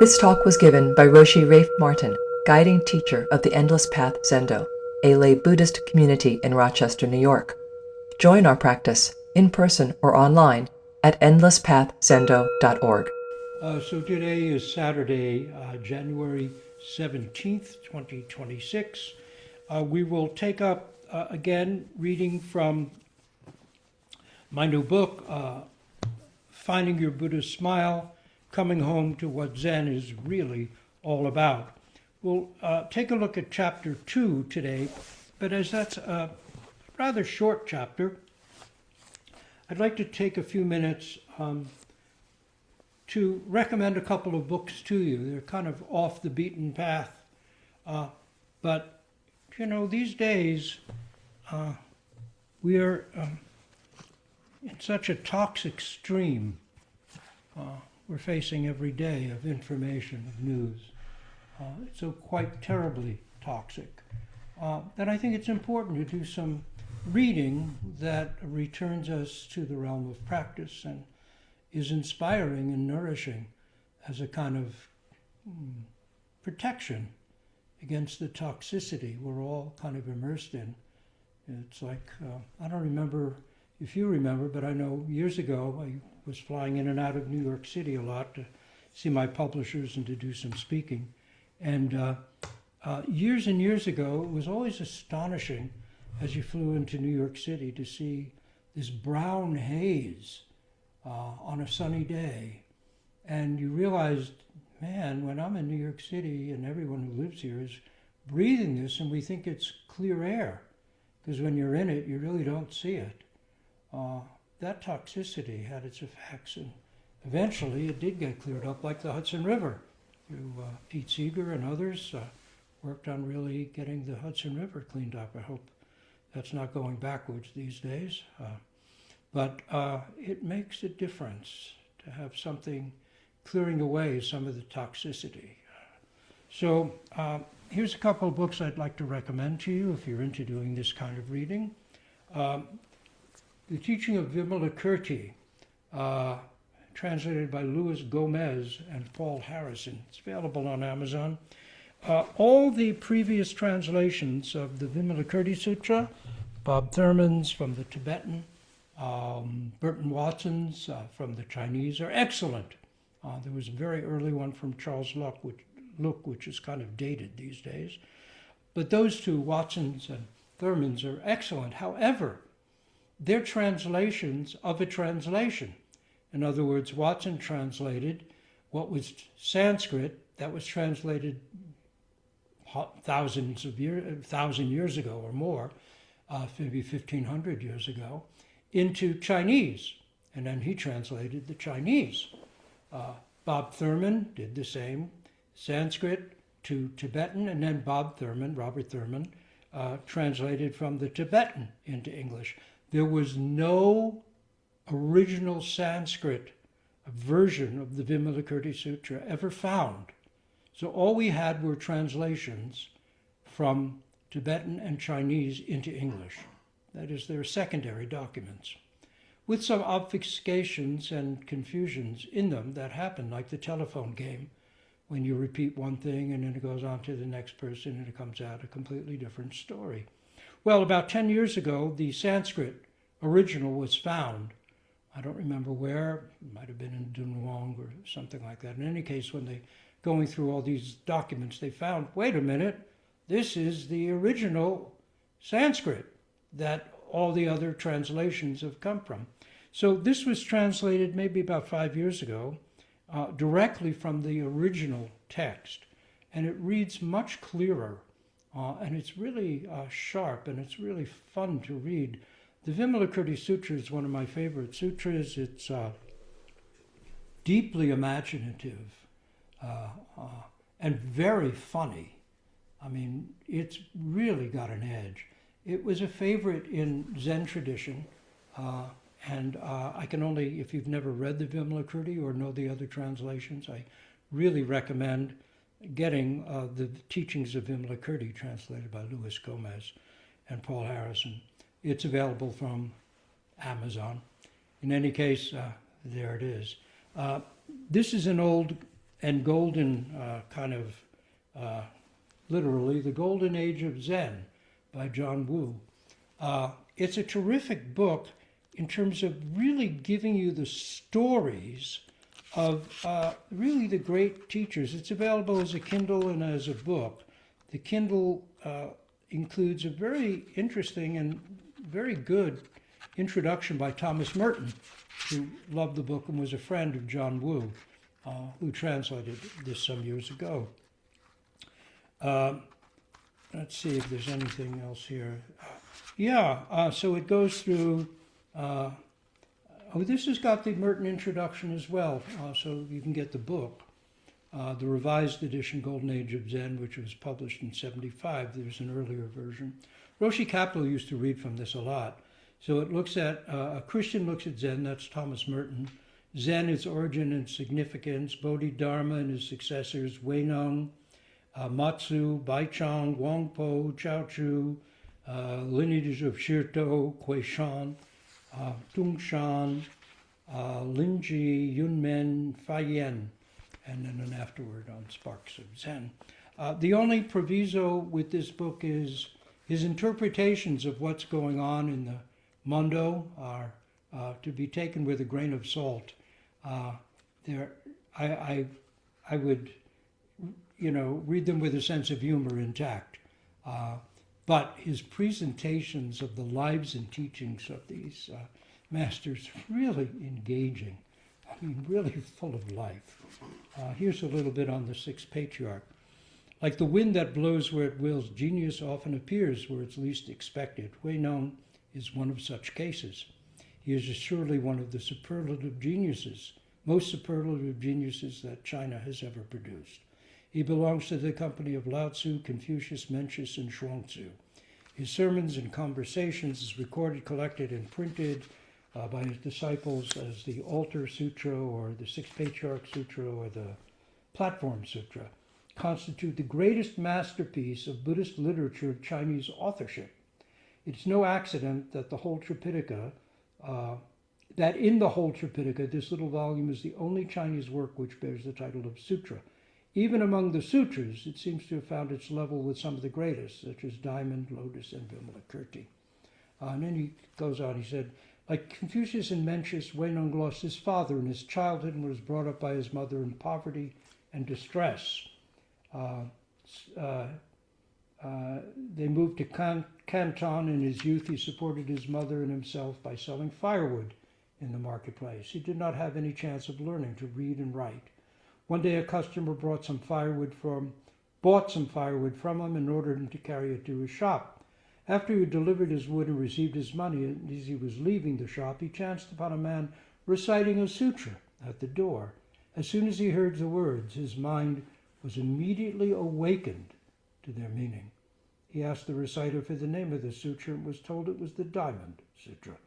This talk was given by Roshi Martin, guiding teacher of the Endless Path Zendo, a lay Buddhist community in Rochester, New York. Join our practice, in person or online, at endlesspathzendo.org. So today is Saturday, January 17th, 2026. We will take up again reading from my new book, Finding Your Buddhist Smile, Coming Home to What Zen is Really All About. We'll take a look at chapter 2 today, but as that's a rather short chapter, I'd like to take a few minutes to recommend a couple of books to you. They're kind of off the beaten path, but you know, these days we are in such a toxic stream we're facing every day of information, of news. It's so quite terribly toxic that I think it's important to do some reading that returns us to the realm of practice and is inspiring and nourishing as a kind of protection against the toxicity we're all kind of immersed in. It's like, I don't remember if you remember, but I know years ago I was flying in and out of New York City a lot to see my publishers and to do some speaking. And years and years ago, it was always astonishing as you flew into New York City to see this brown haze on a sunny day. And you realized, man, when I'm in New York City and everyone who lives here is breathing this and we think it's clear air, because when you're in it, you really don't see it. That toxicity had its effects, and eventually it did get cleared up, like the Hudson River. Pete Seeger and others worked on really getting the Hudson River cleaned up. I hope that's not going backwards these days. But it makes a difference to have something clearing away some of the toxicity. So here's a couple of books I'd like to recommend to you if you're into doing this kind of reading. The Teaching of Vimalakirti, translated by Luis Gomez and Paul Harrison. It's available on Amazon. All the previous translations of the Vimalakirti Sutra, Bob Thurman's from the Tibetan, Burton Watson's from the Chinese, are excellent. There was a very early one from Charles Luck, which is kind of dated these days. But those two, Watson's and Thurman's, are excellent. However, they're translations of a translation. In other words, Watson translated what was Sanskrit that was translated thousand years ago or more, maybe 1,500 years ago, into Chinese. And then he translated the Chinese. Bob Thurman did the same, Sanskrit to Tibetan, and then Robert Thurman, translated from the Tibetan into English. There was no original Sanskrit version of the Vimalakirti Sutra ever found. So all we had were translations from Tibetan and Chinese into English. That is, they're secondary documents, with some obfuscations and confusions in them that happen, like the telephone game, when you repeat one thing and then it goes on to the next person and it comes out a completely different story. Well, about 10 years ago, the Sanskrit original was found. I don't remember where. It might have been in Dunhuang or something like that. In any case, when they going through all these documents, they found, wait a minute, this is the original Sanskrit that all the other translations have come from. So this was translated maybe about 5 years ago, directly from the original text. And it reads much clearer. And it's really sharp, and it's really fun to read. The Vimalakirti Sutra is one of my favorite sutras. It's deeply imaginative and very funny. I mean, it's really got an edge. It was a favorite in Zen tradition, and I can only, if you've never read the Vimalakirti or know the other translations, I really recommend getting the teachings of Vimalakirti translated by Luis Gomez and Paul Harrison. It's available from Amazon. In any case, there it is. This is an old and golden literally, The Golden Age of Zen by John Wu. It's a terrific book in terms of really giving you the stories of really the great teachers. It's available as a Kindle and as a book. The Kindle includes a very interesting and very good introduction by Thomas Merton, who loved the book and was a friend of John Wu, who translated this some years ago. Let's see if there's anything else here. So it goes through, this has got the Merton introduction as well, so you can get the book. The revised edition, Golden Age of Zen, which was published in 1975. There's an earlier version. Roshi Kapleau used to read from this a lot. So it looks at, a Christian looks at Zen, that's Thomas Merton. Zen, its origin and significance, Bodhidharma and his successors, Weinong, Matsu, Baichang, Wangpo, Chaochu, lineage of Shirto, Kuishan, Tungshan, Linji, Yunmen, Faiyan, and then an afterword on Sparks of Zen. The only proviso with this book is his interpretations of what's going on in the Mondo are to be taken with a grain of salt. I would, read them with a sense of humor intact. But his presentations of the lives and teachings of these masters really engaging. I mean, really full of life. Here's a little bit on the sixth patriarch. Like the wind that blows where it wills, genius often appears where it's least expected. Weinong is one of such cases. He is surely one of the superlative geniuses, most superlative geniuses that China has ever produced. He belongs to the company of Lao Tzu, Confucius, Mencius, and Shuangzi. His sermons and conversations is recorded, collected, and printed by his disciples as the Altar Sutra or the Sixth Patriarch Sutra or the Platform Sutra, constitute the greatest masterpiece of Buddhist literature of Chinese authorship. It's no accident that in the whole Tripitaka, this little volume is the only Chinese work which bears the title of Sutra. Even among the sutras, it seems to have found its level with some of the greatest, such as Diamond, Lotus, and Vimalakirti. And then he goes on, he said, like Confucius and Mencius, Weinong lost his father in his childhood and was brought up by his mother in poverty and distress. They moved to Canton. In his youth, he supported his mother and himself by selling firewood in the marketplace. He did not have any chance of learning to read and write. One day, a customer bought some firewood from him and ordered him to carry it to his shop. After he had delivered his wood and received his money, and as he was leaving the shop, he chanced upon a man reciting a sutra at the door. As soon as he heard the words, his mind was immediately awakened to their meaning. He asked the reciter for the name of the sutra and was told it was the Diamond Sutra.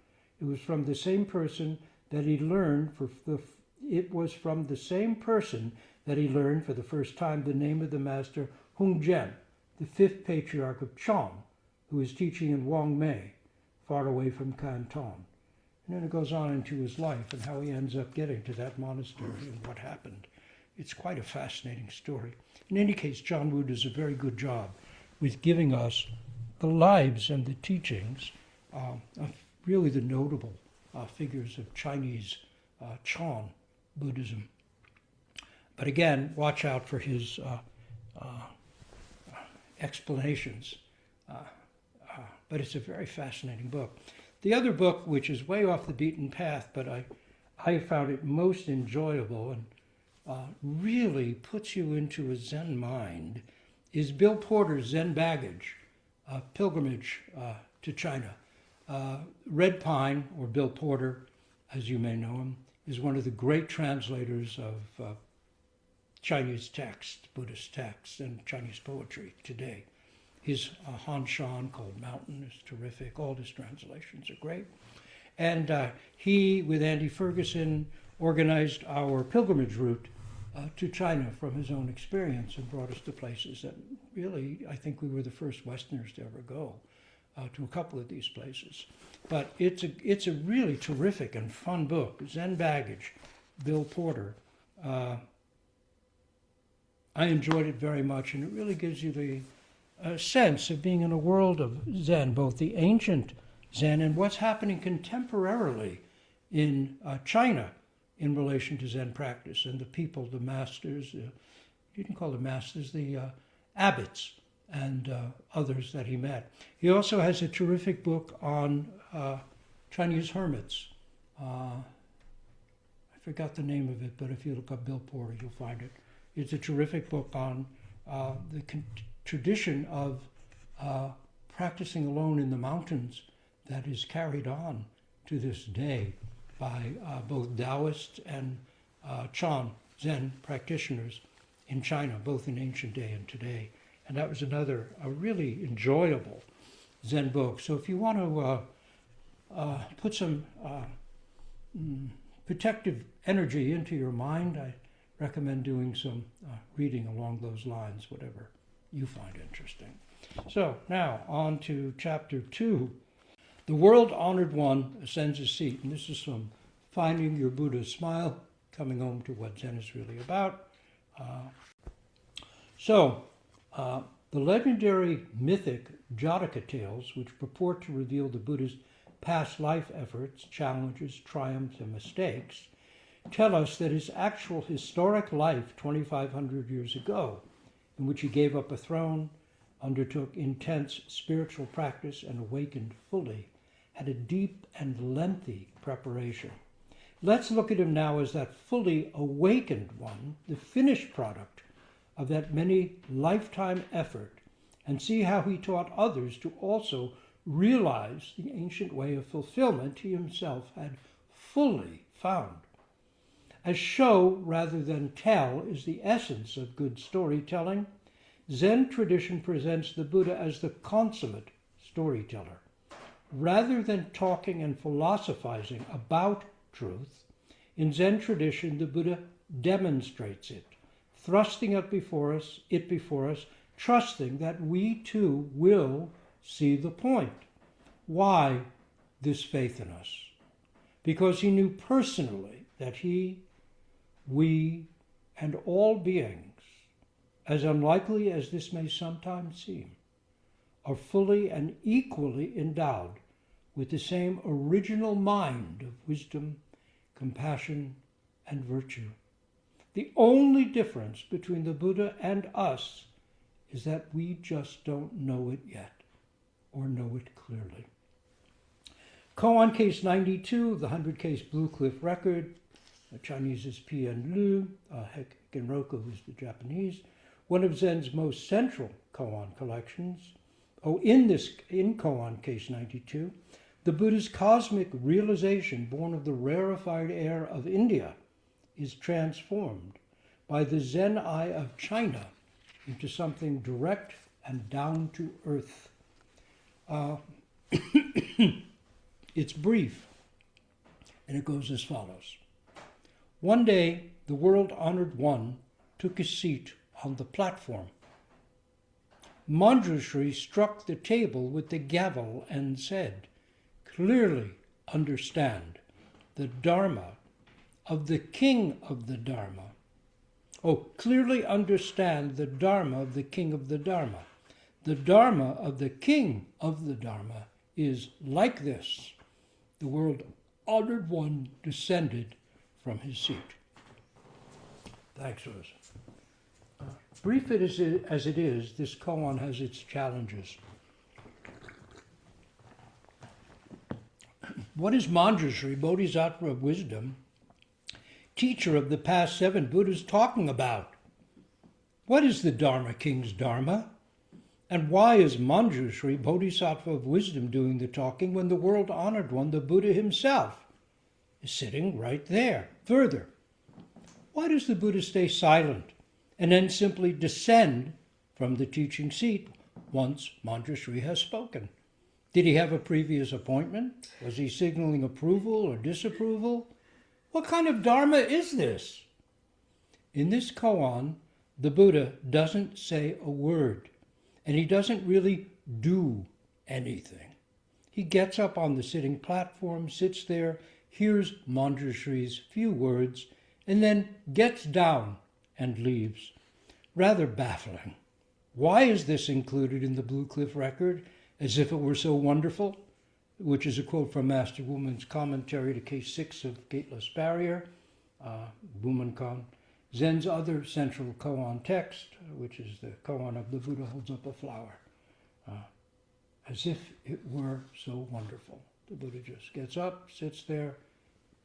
It was from the same person that he learned for the first time the name of the master Hung Zhen, the fifth patriarch of Chong, who is teaching in Wangmei, far away from Canton. And then it goes on into his life and how he ends up getting to that monastery and what happened. It's quite a fascinating story. In any case, John Wu does a very good job with giving us the lives and the teachings of really the notable figures of Chinese Chan Buddhism. But again, watch out for his explanations. But it's a very fascinating book. The other book, which is way off the beaten path, but I found it most enjoyable and really puts you into a Zen mind, is Bill Porter's Zen Baggage, Pilgrimage to China. Red Pine, or Bill Porter, as you may know him, is one of the great translators of Chinese text, Buddhist text, and Chinese poetry today. His Han Shan, called Mountain, is terrific. All his translations are great. And he, with Andy Ferguson, organized our pilgrimage route to China from his own experience and brought us to places that really, I think we were the first Westerners to ever go to a couple of these places. But it's a really terrific and fun book, Zen Baggage, Bill Porter. I enjoyed it very much, and it really gives you the sense of being in a world of Zen, both the ancient Zen and what's happening contemporarily in China in relation to Zen practice and the people, the masters, you can call them masters, the abbots and others that he met. He also has a terrific book on Chinese hermits. I forgot the name of it, but if you look up Bill Porter, you'll find it. It's a terrific book on the tradition of practicing alone in the mountains that is carried on to this day by both Taoist and Chan Zen practitioners in China, both in ancient day and today. And that was a really enjoyable Zen book. So if you want to put some protective energy into your mind, I recommend doing some reading along those lines, whatever you find interesting. So now on to chapter 2. The world-honored one ascends his seat. And this is from Finding Your Buddha's Smile, coming home to what Zen is really about. The legendary mythic jataka tales, which purport to reveal the Buddha's past life efforts, challenges, triumphs, and mistakes, tell us that his actual historic life 2,500 years ago, in which he gave up a throne, undertook intense spiritual practice, and awakened fully, had a deep and lengthy preparation. Let's look at him now as that fully awakened one, the finished product of that many lifetime effort, and see how he taught others to also realize the ancient way of fulfillment he himself had fully found. As show rather than tell is the essence of good storytelling, Zen tradition presents the Buddha as the consummate storyteller. Rather than talking and philosophizing about truth, in Zen tradition the Buddha demonstrates it, thrusting it before us, trusting that we too will see the point. Why this faith in us? Because he knew personally that he, we, and all beings, as unlikely as this may sometimes seem, are fully and equally endowed with the same original mind of wisdom, compassion, and virtue. The only difference between the Buddha and us is that we just don't know it yet, or know it clearly. Koan case 92 of the 100-case Blue Cliff record, the Chinese is P.N. Liu, Genroku, who's the Japanese, one of Zen's most central koan collections. In koan case 92, the Buddha's cosmic realization, born of the rarefied air of India, is transformed by the Zen Eye of China into something direct and down to earth. It's brief, and it goes as follows. One day, the world-honored one took a seat on the platform. Manjusri struck the table with the gavel and said, "Clearly understand the Dharma of the King of the Dharma." Clearly understand the Dharma of the King of the Dharma. The Dharma of the King of the Dharma is like this. The world-honored one descended from his seat. Thanks, Rose. Brief as it is, this koan has its challenges. What is Manjusri, Bodhisattva of Wisdom, teacher of the past 7 Buddhas, talking about? What is the Dharma King's Dharma? And why is Manjusri, Bodhisattva of Wisdom, doing the talking when the world-honored one, the Buddha himself, is sitting right there? Further, why does the Buddha stay silent and then simply descend from the teaching seat once Manjusri has spoken? Did he have a previous appointment? Was he signaling approval or disapproval? What kind of Dharma is this? In this koan, the Buddha doesn't say a word, and he doesn't really do anything. He gets up on the sitting platform, sits there, hears Manjusri's few words, and then gets down and leaves. rather baffling. Why is this included in the Blue Cliff Record as if it were so wonderful? Which is a quote from Master Wumen's commentary to Case 6 of Gateless Barrier, Wumen-kan. Zen's other central koan text, which is the koan of the Buddha holds up a flower, as if it were so wonderful. The Buddha just gets up, sits there,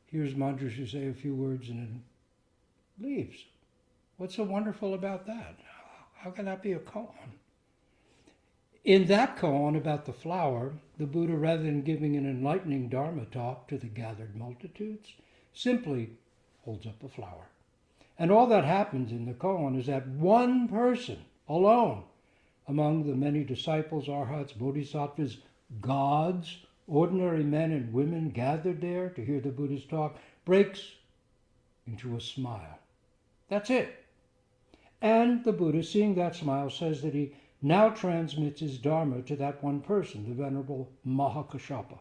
hears Manjusri say a few words, and then leaves. What's so wonderful about that? How can that be a koan? In that koan about the flower, the Buddha, rather than giving an enlightening Dharma talk to the gathered multitudes, simply holds up a flower. And all that happens in the koan is that one person alone, among the many disciples, arhats, bodhisattvas, gods, ordinary men and women gathered there to hear the Buddha's talk, breaks into a smile. That's it. And the Buddha, seeing that smile, says that he now transmits his Dharma to that one person, the Venerable Mahakashapa.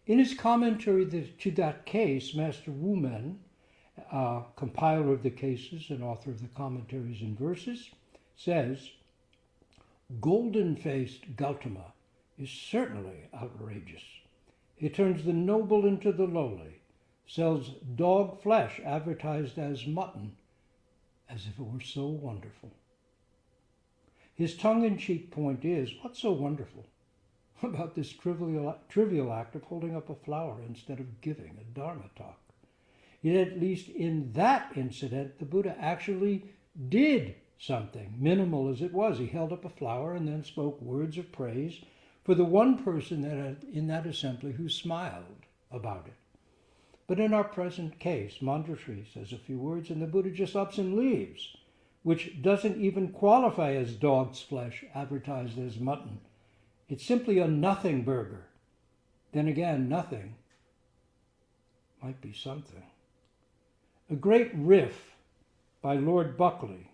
In his commentary to that case, Master Wumen, compiler of the cases and author of the commentaries and verses, says, golden-faced Gautama is certainly outrageous. He turns the noble into the lowly, sells dog flesh advertised as mutton, as if it were so wonderful. His tongue-in-cheek point is, what's so wonderful about this trivial act of holding up a flower instead of giving a Dharma talk? Yet at least in that incident, the Buddha actually did something, minimal as it was. He held up a flower and then spoke words of praise for the one person in that assembly who smiled about it. But in our present case, Manjusri says a few words and the Buddha just ups and leaves, which doesn't even qualify as dog's flesh advertised as mutton. It's simply a nothing burger. Then again, nothing might be something. A great riff by Lord Buckley.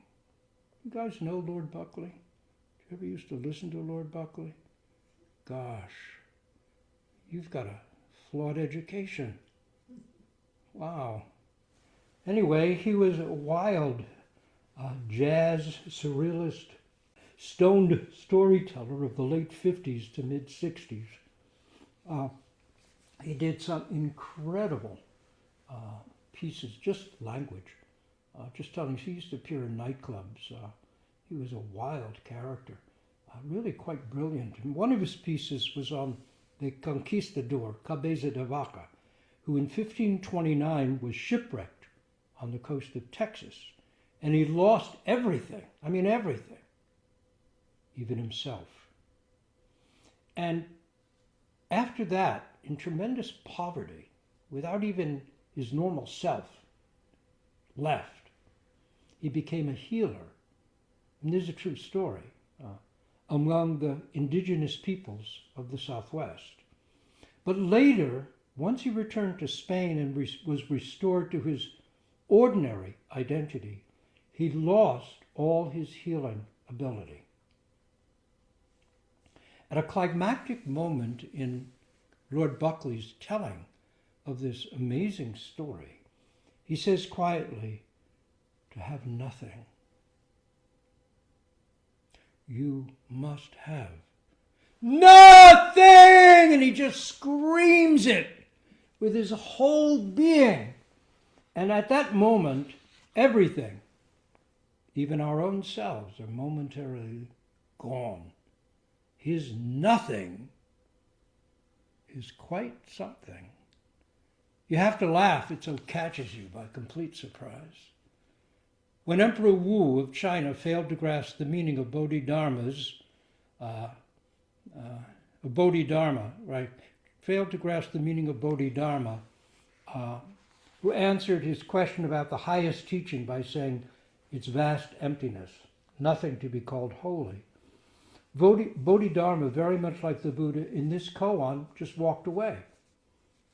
You guys know Lord Buckley? Did you ever used to listen to Lord Buckley? Gosh, you've got a flawed education. Wow. Anyway, he was a wild jazz, surrealist, stoned storyteller of the late 50s to mid 60s. He did some incredible pieces, just language, just telling. He used to appear in nightclubs. He was a wild character, really quite brilliant. And one of his pieces was on the conquistador, Cabeza de Vaca, who in 1529 was shipwrecked on the coast of Texas. And he lost everything, everything, even himself. And after that, in tremendous poverty, without even his normal self left, he became a healer. And this is a true story, among the indigenous peoples of the Southwest. But later, once he returned to Spain and was restored to his ordinary identity, he lost all his healing ability. At a climactic moment in Lord Buckley's telling of this amazing story, he says quietly, to have nothing, you must have nothing! And he just screams it with his whole being. And at that moment, everything, even our own selves, are momentarily gone. His nothing is quite something. You have to laugh, it so catches you by complete surprise. When Emperor Wu of China failed to grasp the meaning of failed to grasp the meaning of Bodhidharma, who answered his question about the highest teaching by saying, its vast emptiness, nothing to be called holy. Bodhidharma, very much like the Buddha in this koan, just walked away.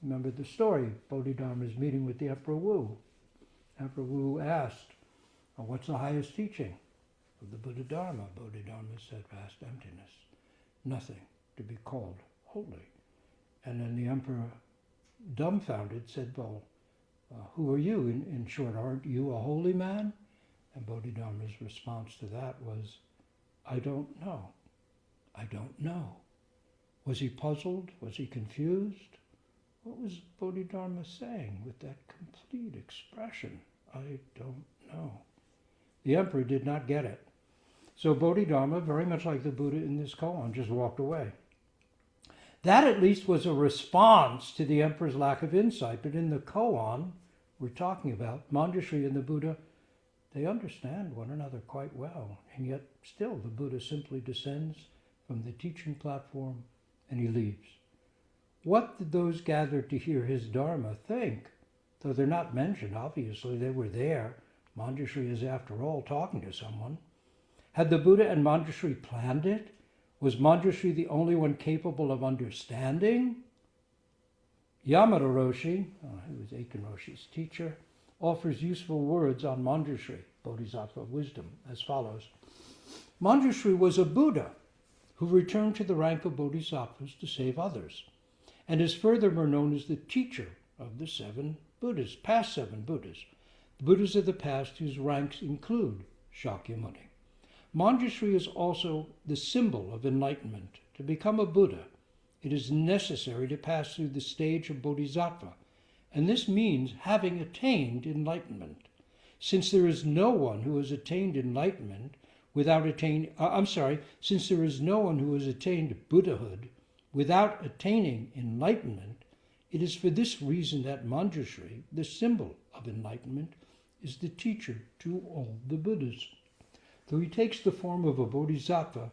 Remember the story, Bodhidharma's meeting with the Emperor Wu. Emperor Wu asked, what's the highest teaching of the Buddha Dharma? Bodhidharma said, vast emptiness, nothing to be called holy. And then the emperor, dumbfounded, said, well, who are you? In short, aren't you a holy man? And Bodhidharma's response to that was, I don't know. I don't know. Was he puzzled? Was he confused? What was Bodhidharma saying with that complete expression? I don't know. The emperor did not get it. So Bodhidharma, very much like the Buddha in this koan, just walked away. That at least was a response to the emperor's lack of insight. But in the koan we're talking about, Manjusri and the Buddha, they understand one another quite well. And yet still the Buddha simply descends from the teaching platform and he leaves. What did those gathered to hear his Dharma think? Though they're not mentioned, obviously they were there. Manjusri is, after all, talking to someone. Had the Buddha and Manjusri planned it? Was Manjusri the only one capable of understanding? Yamada Roshi, who was Eiken Roshi's teacher, offers useful words on Manjusri, Bodhisattva of Wisdom, as follows. Manjusri was a Buddha who returned to the rank of Bodhisattvas to save others, and is furthermore known as the teacher of the 7 Buddhas, past 7 Buddhas, the Buddhas of the past whose ranks include Shakyamuni. Manjusri is also the symbol of enlightenment. To become a Buddha, it is necessary to pass through the stage of Bodhisattva, and this means having attained enlightenment. Since there is no one who has attained enlightenment since there is no one who has attained Buddhahood without attaining enlightenment, it is for this reason that Manjusri, the symbol of enlightenment, is the teacher to all the Buddhas. Though he takes the form of a bodhisattva,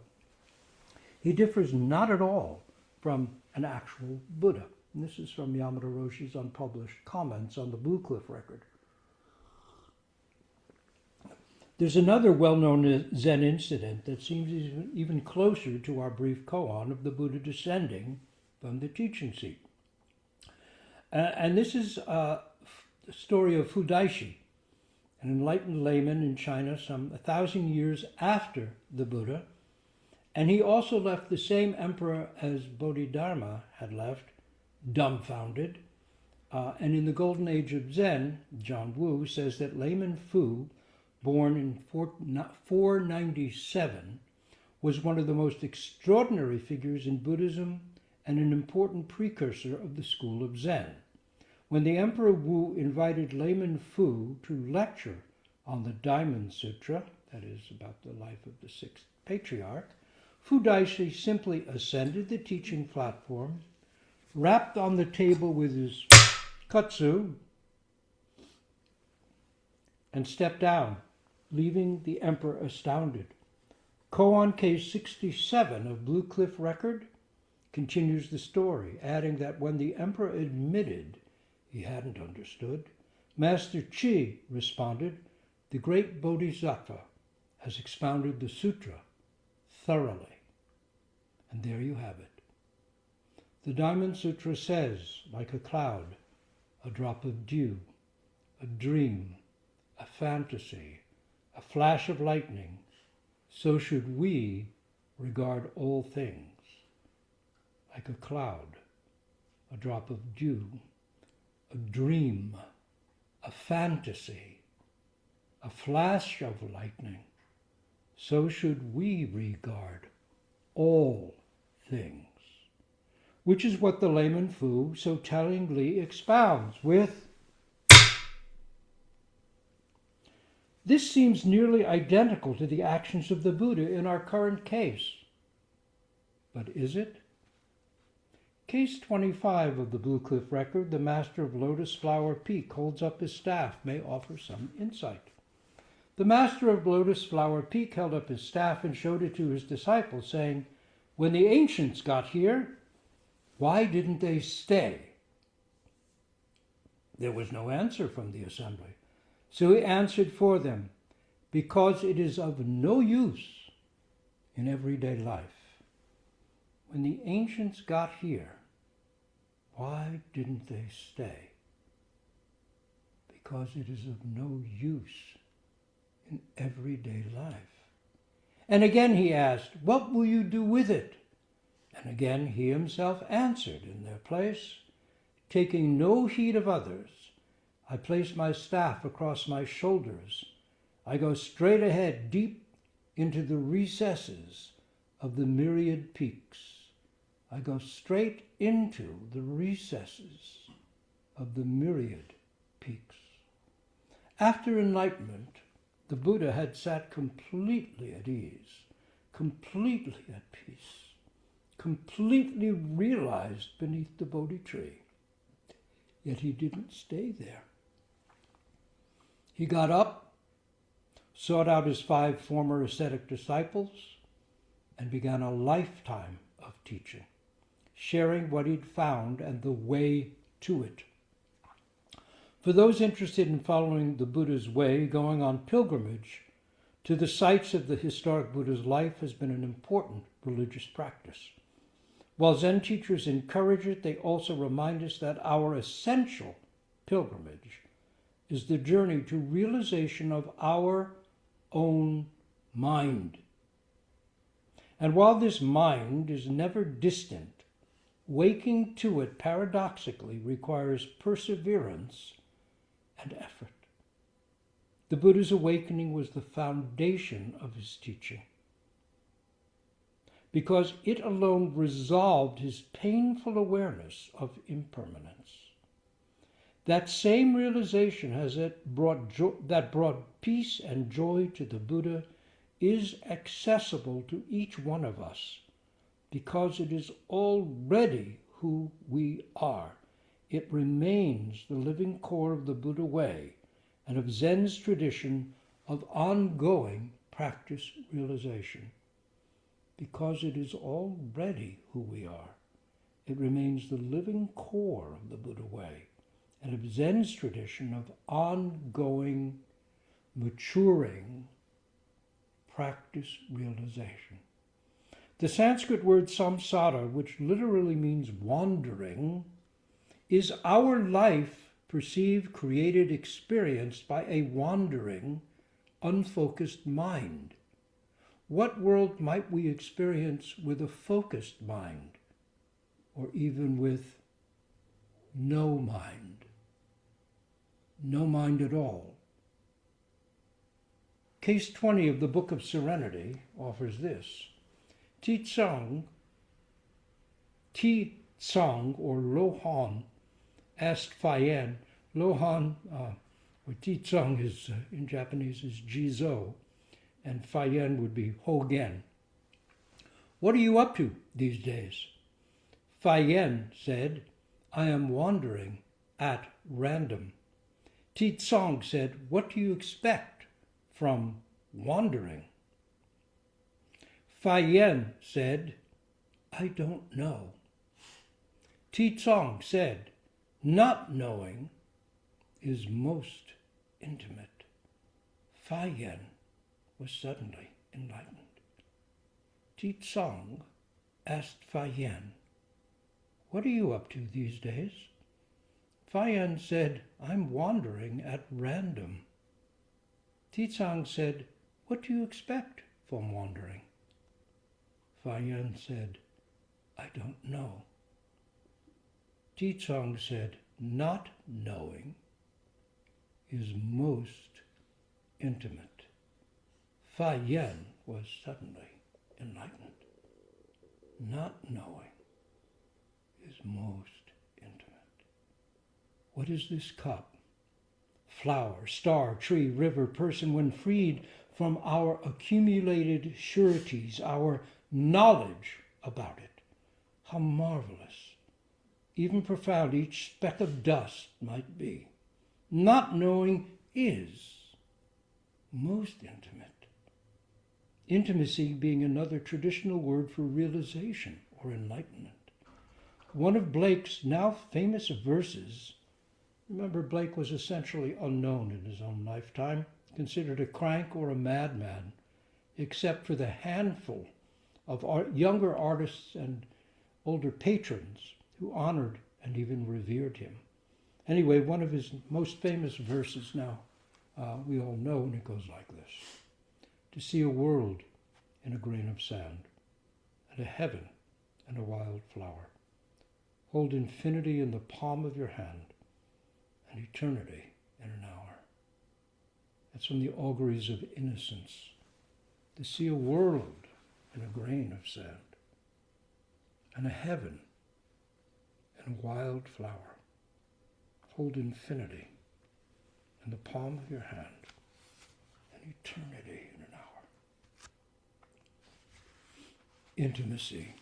he differs not at all from an actual Buddha. And this is from Yamada Roshi's unpublished comments on the Blue Cliff record. There's another well-known Zen incident that seems even closer to our brief koan of the Buddha descending from the teaching seat. And this is the story of Fudaishi, an enlightened layman in China some 1,000 years after the Buddha. And he also left the same emperor as Bodhidharma had left, dumbfounded. And in the Golden Age of Zen, John Wu says that layman Fu, born in 497, was one of the most extraordinary figures in Buddhism and an important precursor of the school of Zen. When the Emperor Wu invited layman Fu to lecture on the Diamond Sutra, that is about the life of the 6th patriarch, Fudaishi simply ascended the teaching platform, rapped on the table with his kutsu, and stepped down, leaving the emperor astounded. Koan case 67 of Blue Cliff record continues the story, adding that when the emperor admitted he hadn't understood, Master Chi responded, "The great Bodhisattva has expounded the sutra thoroughly." And there you have it. The Diamond Sutra says, like a cloud, a drop of dew, a dream, a fantasy, a flash of lightning, so should we regard all things. Like a cloud, a drop of dew, a dream, a fantasy, a flash of lightning, so should we regard all things. Which is what the layman Fu so tellingly expounds with, this seems nearly identical to the actions of the Buddha in our current case. But is it? Case 25 of the Blue Cliff record, the master of Lotus Flower Peak holds up his staff, may offer some insight. The master of Lotus Flower Peak held up his staff and showed it to his disciples, saying, "When the ancients got here, why didn't they stay?" There was no answer from the assembly. So he answered for them, "Because it is of no use in everyday life. When the ancients got here, why didn't they stay? Because it is of no use in everyday life." And again he asked, "What will you do with it?" And again he himself answered in their place, "Taking no heed of others, I place my staff across my shoulders. I go straight ahead, deep into the recesses of the myriad peaks. I go straight into the recesses of the myriad peaks. After enlightenment, the Buddha had sat completely at ease, completely at peace, completely realized beneath the Bodhi tree. Yet he didn't stay there. He got up, sought out his 5 former ascetic disciples, and began a lifetime of teaching, sharing what he'd found and the way to it. For those interested in following the Buddha's way, going on pilgrimage to the sites of the historic Buddha's life has been an important religious practice. While Zen teachers encourage it, they also remind us that our essential pilgrimage is the journey to realization of our own mind. And while this mind is never distant, waking to it paradoxically requires perseverance and effort. The Buddha's awakening was the foundation of his teaching, because it alone resolved his painful awareness of impermanence. That same realization that brought peace and joy to the Buddha is accessible to each one of us, because it is already who we are. It remains the living core of the Buddha way and of Zen's tradition of ongoing practice realization. Because it is already who we are, it remains the living core of the Buddha way and of Zen's tradition of ongoing, maturing practice realization. The Sanskrit word samsara, which literally means wandering, is our life perceived, created, experienced by a wandering, unfocused mind. What world might we experience with a focused mind, or even with no mind? No mind at all. Case 20 of the Book of Serenity offers this. Ti-tsang, or Lohan, asked Fayen. Lohan, or Ti-tsang is, in Japanese, is Jizo, and Fayen would be Hogen. What are you up to these days? Fayen said, I am wandering at random. Ti-tsang said, what do you expect from wandering? Fayen said, I don't know. Ti-tsang said, not knowing is most intimate. Fayen was suddenly enlightened. Ti-tsang asked Fayen, what are you up to these days? Fayen said, I'm wandering at random. Ti-tsang said, what do you expect from wandering? Fayen said, I don't know. Ti-tsang said, not knowing is most intimate. Fayen was suddenly enlightened. Not knowing is most intimate. What is this cup? Flower, star, tree, river, person, when freed from our accumulated sureties, our knowledge about it. How marvelous, even profound each speck of dust might be. Not knowing is most intimate. Intimacy being another traditional word for realization or enlightenment. One of Blake's now famous verses, remember Blake was essentially unknown in his own lifetime, considered a crank or a madman, except for the handful of younger artists and older patrons who honored and even revered him. Anyway, one of his most famous verses now we all know, and it goes like this. To see a world in a grain of sand, and a heaven in a wild flower. Hold infinity in the palm of your hand, and eternity in an hour. That's from the auguries of innocence, to see a world in a grain of sand, and a heaven in a wild flower. Hold infinity in the palm of your hand, and eternity in an hour. Intimacy,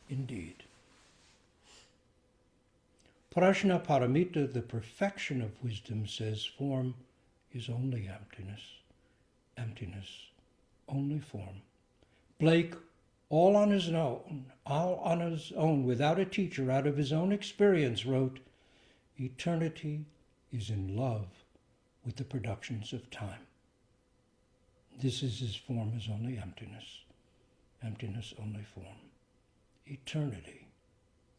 indeed. Prajna Paramita, the perfection of wisdom, says form is only emptiness. Emptiness, only form. Blake, all on his own, without a teacher, out of his own experience, wrote, eternity is in love with the productions of time. This is his form is only emptiness. Emptiness only form. Eternity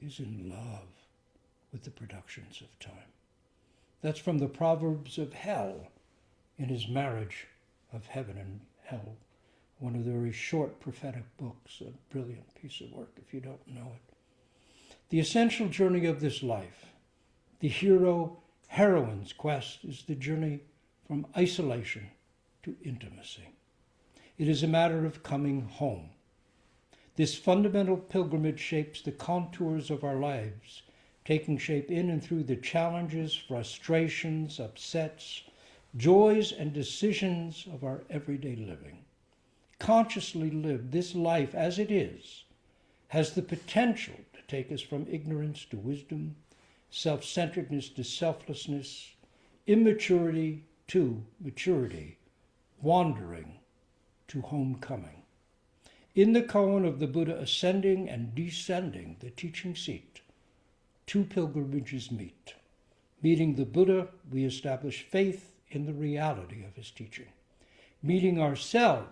is in love with the productions of time. That's from the Proverbs of Hell in his marriage of heaven and hell. One of the very short prophetic books, a brilliant piece of work if you don't know it. The essential journey of this life, the hero-heroine's quest, is the journey from isolation to intimacy. It is a matter of coming home. This fundamental pilgrimage shapes the contours of our lives, taking shape in and through the challenges, frustrations, upsets, joys, and decisions of our everyday living. Consciously lived, this life as it is has the potential to take us from ignorance to wisdom, self-centeredness to selflessness, immaturity to maturity, wandering to homecoming. In the koan of the Buddha ascending and descending the teaching seat, two pilgrimages meet. Meeting the Buddha, we establish faith in the reality of his teaching. Meeting ourselves,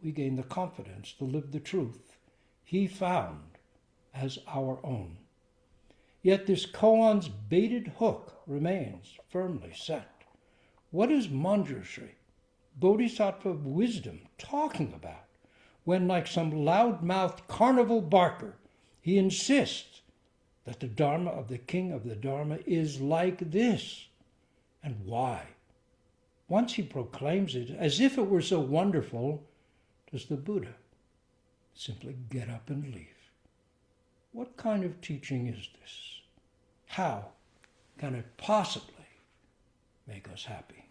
we gain the confidence to live the truth he found as our own. Yet this koan's baited hook remains firmly set. What is Manjusri, Bodhisattva of Wisdom, talking about when, like some loud-mouthed carnival barker, he insists that the Dharma of the King of the Dharma is like this? And why? Once he proclaims it, as if it were so wonderful, does the Buddha simply get up and leave? What kind of teaching is this? How can it possibly make us happy?